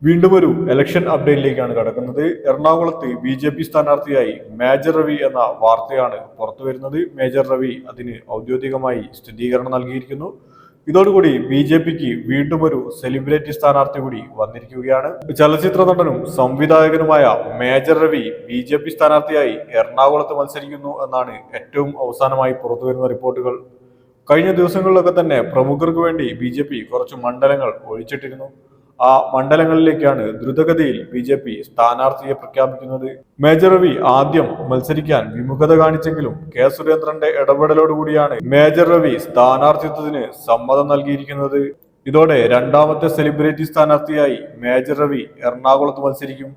വീണ്ടും ഒരു ഇലക്ഷൻ അപ്ഡേറ്റിലേക്കാണ് കടക്കുന്നത്. എറണാകുളത്ത് ബി സ്ഥാനാർത്ഥിയായി മേജർ രവി എന്ന വാർത്തയാണ് പുറത്തു വരുന്നത്. മേജർ രവി അതിന് ഔദ്യോഗികമായി സ്ഥിരീകരണം നൽകിയിരിക്കുന്നു. ഇതോടുകൂടി ബി വീണ്ടും ഒരു സെലിബ്രിറ്റി സ്ഥാനാർത്ഥി കൂടി വന്നിരിക്കുകയാണ്. ചലച്ചിത്ര നടനും സംവിധായകനുമായ മേജർ രവി ബി സ്ഥാനാർത്ഥിയായി എറണാകുളത്ത് മത്സരിക്കുന്നു എന്നാണ് ഏറ്റവും അവസാനമായി പുറത്തുവരുന്ന റിപ്പോർട്ടുകൾ. കഴിഞ്ഞ ദിവസങ്ങളിലൊക്കെ തന്നെ പ്രമുഖർക്ക് വേണ്ടി ബി കുറച്ച് മണ്ഡലങ്ങൾ ഒഴിച്ചിട്ടിരുന്നു. ആ മണ്ഡലങ്ങളിലേക്കാണ് ദ്രുതഗതിയിൽ ബി സ്ഥാനാർത്ഥിയെ പ്രഖ്യാപിക്കുന്നത്. മേജർ രവി ആദ്യം മത്സരിക്കാൻ വിമുഖത കാണിച്ചെങ്കിലും കെ സുരേന്ദ്രന്റെ ഇടപെടലോടുകൂടിയാണ് മേജർ രവി സ്ഥാനാർത്ഥിത്വത്തിന് സമ്മതം നൽകിയിരിക്കുന്നത്. ഇതോടെ രണ്ടാമത്തെ സെലിബ്രിറ്റി സ്ഥാനാർത്ഥിയായി മേജർ രവി എറണാകുളത്ത് മത്സരിക്കും.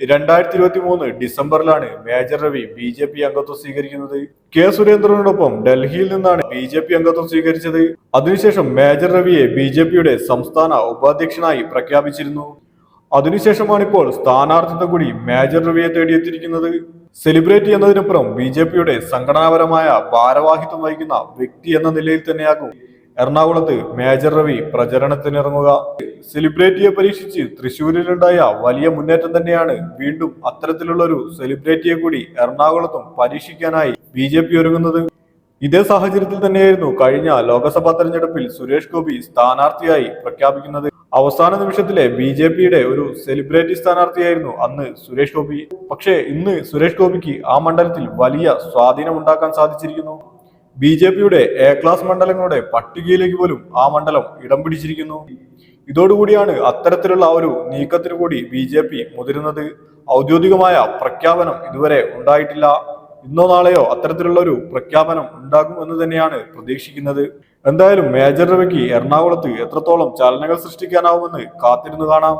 2023 ഡിസംബറിലാണ് മേജർ രവി ബി അംഗത്വം സ്വീകരിക്കുന്നത്. കെ സുരേന്ദ്രനോടൊപ്പം ഡൽഹിയിൽ നിന്നാണ് ബി അംഗത്വം സ്വീകരിച്ചത്. അതിനുശേഷം മേജർ രവിയെ ബി സംസ്ഥാന ഉപാധ്യക്ഷനായി പ്രഖ്യാപിച്ചിരുന്നു. അതിനുശേഷമാണിപ്പോൾ സ്ഥാനാർത്ഥിത്വം കൂടി മേജർ രവിയെ തേടിയെത്തിയിരിക്കുന്നത്. സെലിബ്രിറ്റി എന്നതിനപ്പുറം ബി സംഘടനാപരമായ ഭാരവാഹിത്വം വഹിക്കുന്ന വ്യക്തി എന്ന നിലയിൽ തന്നെയാകും എറണാകുളത്ത് മേജർ രവി പ്രചരണത്തിനിറങ്ങുക. സെലിബ്രിറ്റിയെ പരീക്ഷിച്ച് തൃശ്ശൂരിലുണ്ടായ വലിയ മുന്നേറ്റം തന്നെയാണ് വീണ്ടും അത്തരത്തിലുള്ള ഒരു സെലിബ്രിറ്റിയെ കൂടി എറണാകുളത്തും പരീക്ഷിക്കാനായി ബി ഒരുങ്ങുന്നത്. ഇതേ സാഹചര്യത്തിൽ തന്നെയായിരുന്നു കഴിഞ്ഞ ലോക്സഭാ തെരഞ്ഞെടുപ്പിൽ സുരേഷ് ഗോപി സ്ഥാനാർത്ഥിയായി പ്രഖ്യാപിക്കുന്നത്. അവസാന നിമിഷത്തിലെ ബി ഒരു സെലിബ്രിറ്റി സ്ഥാനാർത്ഥിയായിരുന്നു അന്ന് സുരേഷ് ഗോപി. പക്ഷേ ഇന്ന് സുരേഷ് ഗോപിക്ക് ആ മണ്ഡലത്തിൽ വലിയ സ്വാധീനം ഉണ്ടാക്കാൻ സാധിച്ചിരിക്കുന്നു. ബി എ ക്ലാസ് മണ്ഡലങ്ങളുടെ പട്ടികയിലേക്ക് പോലും ആ മണ്ഡലം ഇടം പിടിച്ചിരിക്കുന്നു. ഇതോടുകൂടിയാണ് അത്തരത്തിലുള്ള ആ ഒരു നീക്കത്തിന് കൂടി ബി മുതിരുന്നത്. ഔദ്യോഗികമായ പ്രഖ്യാപനം ഇതുവരെ ഉണ്ടായിട്ടില്ല. ഇന്നോ നാളെയോ അത്തരത്തിലുള്ള ഒരു പ്രഖ്യാപനം ഉണ്ടാകും എന്ന് തന്നെയാണ് പ്രതീക്ഷിക്കുന്നത്. എന്തായാലും മേജർ രവിക്ക് എറണാകുളത്ത് എത്രത്തോളം ചലനങ്ങൾ സൃഷ്ടിക്കാനാവുമെന്ന് കാത്തിരുന്നു കാണാം.